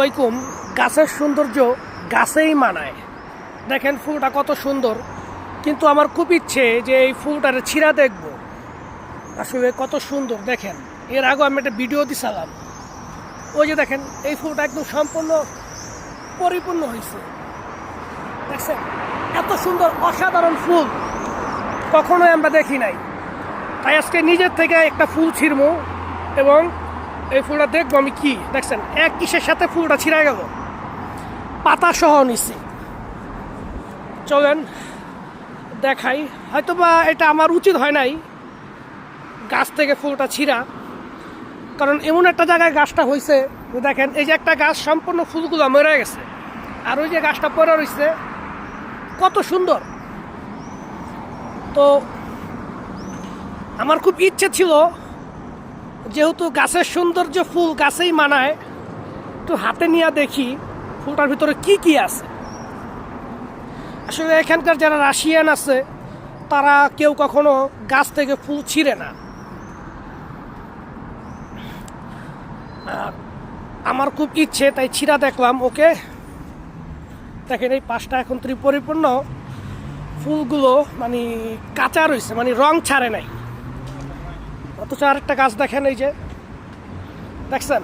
আলাইকুম। গাছের সৌন্দর্য গাছেই মানায়। দেখেন ফুলটা কত সুন্দর, কিন্তু আমার খুব ইচ্ছে যে এই ফুলটার ছিঁড়া দেখব। আসলে কত সুন্দর দেখেন। এর আগে আমি একটা ভিডিও দিছিলাম, ওই যে দেখেন এই ফুলটা একদম সম্পূর্ণ পরিপূর্ণ হয়েছে। দেখছেন এত সুন্দর অসাধারণ ফুল কখনোই আমরা দেখি নাই। তাই আজকে নিজের থেকে একটা ফুল ছিঁড়বো এবং এই ফুলটা দেখবো আমি কি। দেখছেন এক কিসের সাথে ফুলটা ছিঁড়া গেল, পাতা সহ নিচে। চলেন দেখাই। হয়তোবা এটা আমার উচিত হয় নাই গাছ থেকে ফুলটা ছিঁড়া, কারণ এমন একটা জায়গায় গাছটা হয়েছে। দেখেন এই যে একটা গাছ সম্পূর্ণ ফুলগুলো মরে গেছে, আর ওই যে গাছটা পড়ে রয়েছে কত সুন্দর। তো আমার খুব ইচ্ছে ছিল, যেহেতু গাছের সৌন্দর্য ফুল গাছেই মানায়, একটু হাতে নিয়ে দেখি ফুলটার ভিতরে কি কি আছে। আসলে এখানকার যারা রাশিয়ান আছে তারা কেউ কখনো গাছ থেকে ফুল ছিঁড়ে না। আমার খুব ইচ্ছে, তাই ছিঁড়া দেখলাম। ওকে দেখেন এই পাশটা এখন পরিপূর্ণ ফুলগুলো মানে কাঁচা রয়েছে, মানে রং ছাড়ে নাই। অথচ আরেকটা গাছ দেখেন, এই যে দেখছেন